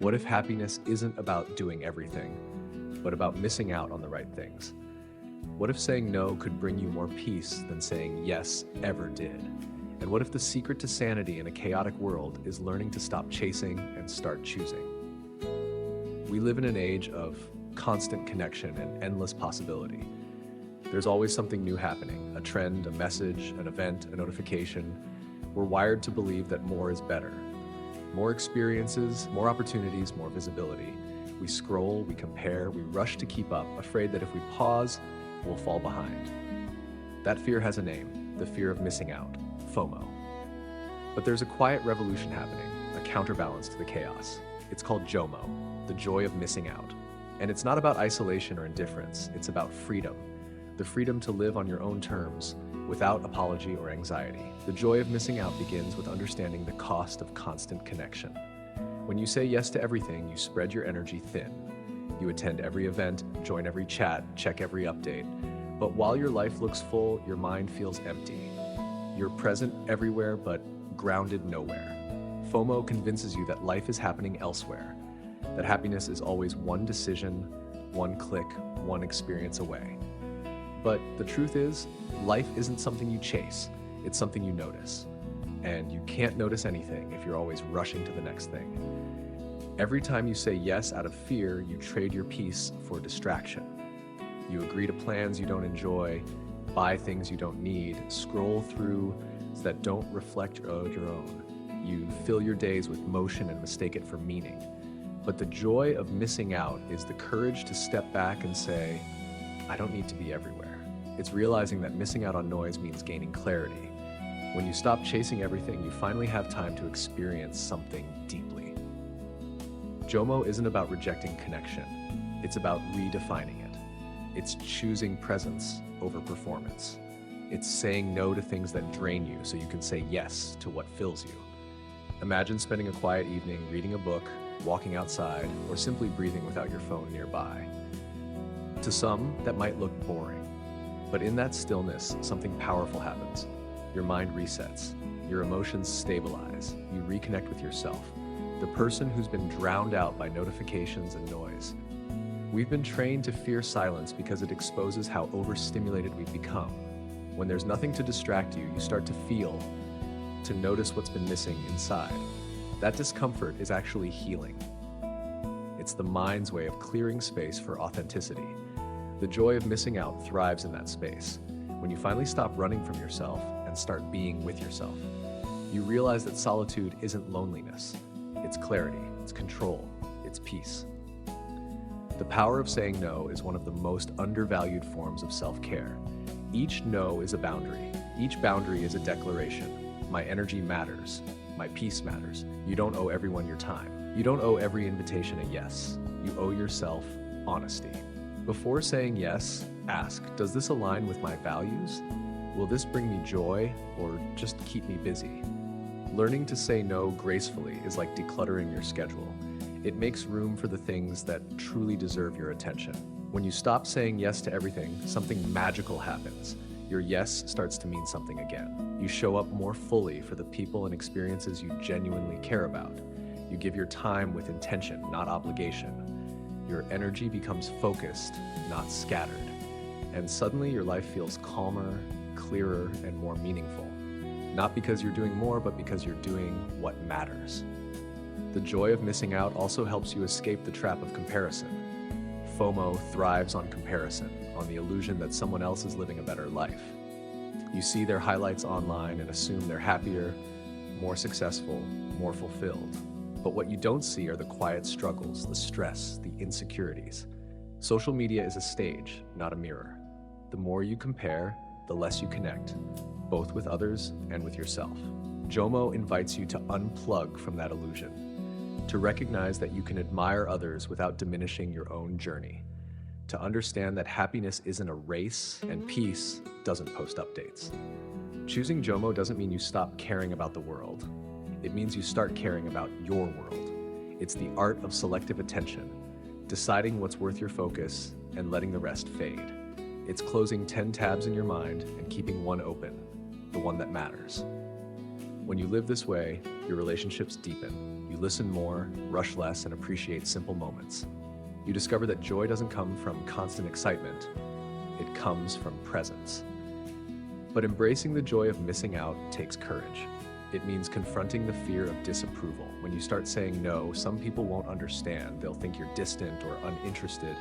What if happiness isn't about doing everything, but about missing out on the right things? What if saying no could bring you more peace than saying yes ever did? And what if the secret to sanity in a chaotic world is learning to stop chasing and start choosing? We live in an age of constant connection and endless possibility. There's always something new happening, a trend, a message, an event, a notification. We're wired to believe that more is better. More experiences, more opportunities, more visibility. We scroll, we compare, we rush to keep up, afraid that if we pause, we'll fall behind. That fear has a name, the fear of missing out, FOMO. But there's a quiet revolution happening, a counterbalance to the chaos. It's called JOMO, the joy of missing out. And it's not about isolation or indifference, it's about freedom. The freedom to live on your own terms, without apology or anxiety. The joy of missing out begins with understanding the cost of constant connection. When you say yes to everything, you spread your energy thin. You attend every event, join every chat, check every update. But while your life looks full, your mind feels empty. You're present everywhere, but grounded nowhere. FOMO convinces you that life is happening elsewhere, that happiness is always one decision, one click, one experience away. But the truth is, life isn't something you chase, it's something you notice. And you can't notice anything if you're always rushing to the next thing. Every time you say yes out of fear, you trade your peace for distraction. You agree to plans you don't enjoy, buy things you don't need, scroll through that don't reflect your own. You fill your days with motion and mistake it for meaning. But the joy of missing out is the courage to step back and say, I don't need to be everywhere. It's realizing that missing out on noise means gaining clarity. When you stop chasing everything, you finally have time to experience something deeply. JOMO isn't about rejecting connection. It's about redefining it. It's choosing presence over performance. It's saying no to things that drain you so you can say yes to what fills you. Imagine spending a quiet evening reading a book, walking outside, or simply breathing without your phone nearby. To some, that might look boring, but in that stillness, something powerful happens. Your mind resets, your emotions stabilize, you reconnect with yourself, the person who's been drowned out by notifications and noise. We've been trained to fear silence because it exposes how overstimulated we've become. When there's nothing to distract you, you start to feel, to notice what's been missing inside. That discomfort is actually healing. It's the mind's way of clearing space for authenticity. The joy of missing out thrives in that space. When you finally stop running from yourself and start being with yourself, you realize that solitude isn't loneliness. It's clarity, it's control, it's peace. The power of saying no is one of the most undervalued forms of self-care. Each no is a boundary. Each boundary is a declaration. My energy matters. My peace matters. You don't owe everyone your time. You don't owe every invitation a yes. You owe yourself honesty. Before saying yes, ask, does this align with my values? Will this bring me joy or just keep me busy? Learning to say no gracefully is like decluttering your schedule. It makes room for the things that truly deserve your attention. When you stop saying yes to everything, something magical happens. Your yes starts to mean something again. You show up more fully for the people and experiences you genuinely care about. You give your time with intention, not obligation. Your energy becomes focused, not scattered. And suddenly your life feels calmer, clearer, and more meaningful. Not because you're doing more, but because you're doing what matters. The joy of missing out also helps you escape the trap of comparison. FOMO thrives on comparison, on the illusion that someone else is living a better life. You see their highlights online and assume they're happier, more successful, more fulfilled. But what you don't see are the quiet struggles, the stress, the insecurities. Social media is a stage, not a mirror. The more you compare, the less you connect, both with others and with yourself. JOMO invites you to unplug from that illusion, to recognize that you can admire others without diminishing your own journey, to understand that happiness isn't a race and peace doesn't post updates. Choosing JOMO doesn't mean you stop caring about the world. It means you start caring about your world. It's the art of selective attention, deciding what's worth your focus and letting the rest fade. It's closing 10 tabs in your mind and keeping one open, the one that matters. When you live this way, your relationships deepen. You listen more, rush less, and appreciate simple moments. You discover that joy doesn't come from constant excitement, it comes from presence. But embracing the joy of missing out takes courage. It means confronting the fear of disapproval. When you start saying no, some people won't understand. They'll think you're distant or uninterested.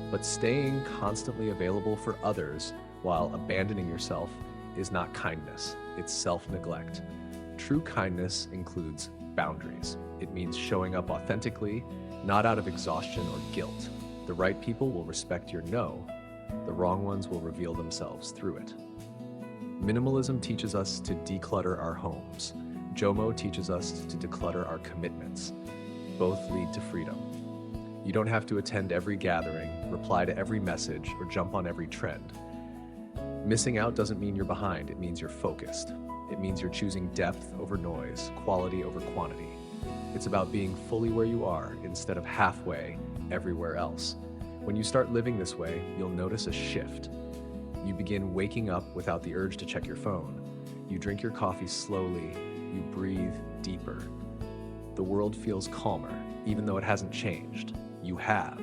But staying constantly available for others while abandoning yourself is not kindness, it's self-neglect. True kindness includes boundaries. It means showing up authentically, not out of exhaustion or guilt. The right people will respect your no. The wrong ones will reveal themselves through it. Minimalism teaches us to declutter our homes. JOMO teaches us to declutter our commitments. Both lead to freedom. You don't have to attend every gathering, reply to every message, or jump on every trend. Missing out doesn't mean you're behind, it means you're focused. It means you're choosing depth over noise, quality over quantity. It's about being fully where you are instead of halfway everywhere else. When you start living this way, you'll notice a shift. You begin waking up without the urge to check your phone. You drink your coffee slowly. You breathe deeper. The world feels calmer, even though it hasn't changed. You have.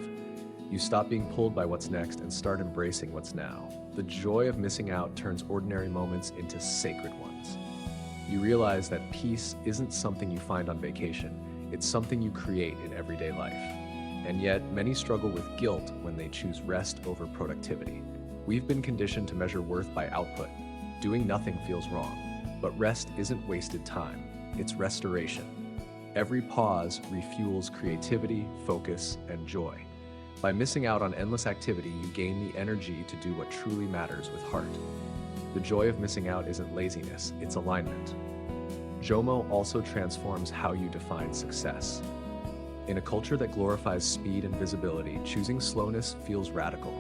You stop being pulled by what's next and start embracing what's now. The joy of missing out turns ordinary moments into sacred ones. You realize that peace isn't something you find on vacation. It's something you create in everyday life. And yet, many struggle with guilt when they choose rest over productivity. We've been conditioned to measure worth by output. Doing nothing feels wrong, but rest isn't wasted time, it's restoration. Every pause refuels creativity, focus, and joy. By missing out on endless activity, you gain the energy to do what truly matters with heart. The joy of missing out isn't laziness, it's alignment. JOMO also transforms how you define success. In a culture that glorifies speed and visibility, choosing slowness feels radical.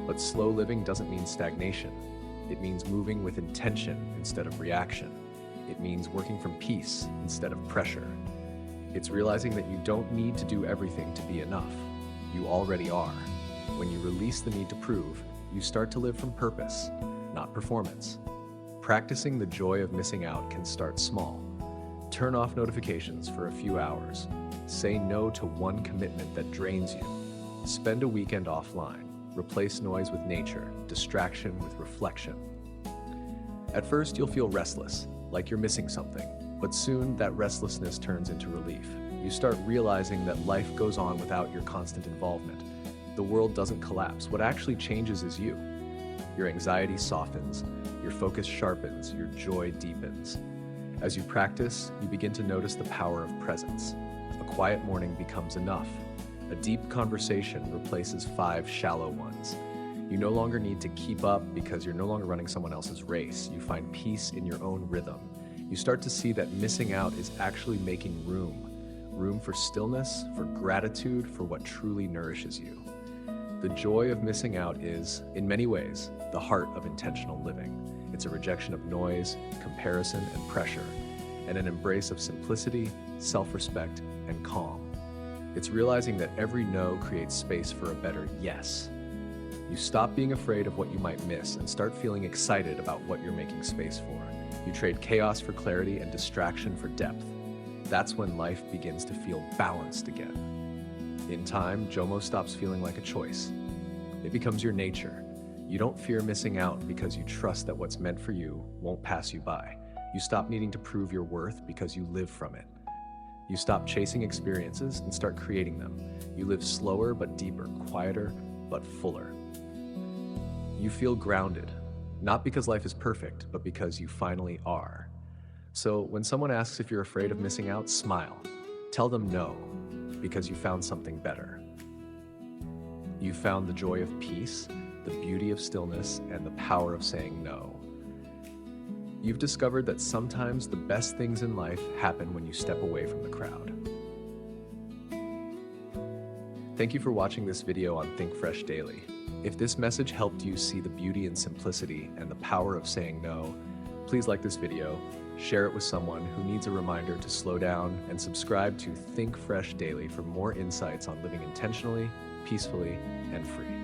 But slow living doesn't mean stagnation. It means moving with intention instead of reaction. It means working from peace instead of pressure. It's realizing that you don't need to do everything to be enough. You already are. When you release the need to prove, you start to live from purpose, not performance. Practicing the joy of missing out can start small. Turn off notifications for a few hours. Say no to one commitment that drains you. Spend a weekend offline. Replace noise with nature, distraction with reflection. At first, you'll feel restless, like you're missing something, but soon that restlessness turns into relief. You start realizing that life goes on without your constant involvement. The world doesn't collapse. What actually changes is you. Your anxiety softens, your focus sharpens, your joy deepens. As you practice, you begin to notice the power of presence. A quiet morning becomes enough. A deep conversation replaces 5 shallow ones. You no longer need to keep up because you're no longer running someone else's race. You find peace in your own rhythm. You start to see that missing out is actually making room for stillness, for gratitude, for what truly nourishes you. The joy of missing out is, in many ways, the heart of intentional living. It's a rejection of noise, comparison, and pressure, and an embrace of simplicity, self-respect, and calm. It's realizing that every no creates space for a better yes. You stop being afraid of what you might miss and start feeling excited about what you're making space for. You trade chaos for clarity and distraction for depth. That's when life begins to feel balanced again. In time, JOMO stops feeling like a choice. It becomes your nature. You don't fear missing out because you trust that what's meant for you won't pass you by. You stop needing to prove your worth because you live from it. You stop chasing experiences and start creating them. You live slower but deeper, quieter but fuller. You feel grounded, not because life is perfect, but because you finally are. So when someone asks if you're afraid of missing out, smile. Tell them no, because you found something better. You found the joy of peace, the beauty of stillness, and the power of saying no. You've discovered that sometimes the best things in life happen when you step away from the crowd. Thank you for watching this video on Think Fresh Daily. If this message helped you see the beauty and simplicity and the power of saying no, please like this video, share it with someone who needs a reminder to slow down, and subscribe to Think Fresh Daily for more insights on living intentionally, peacefully, and free.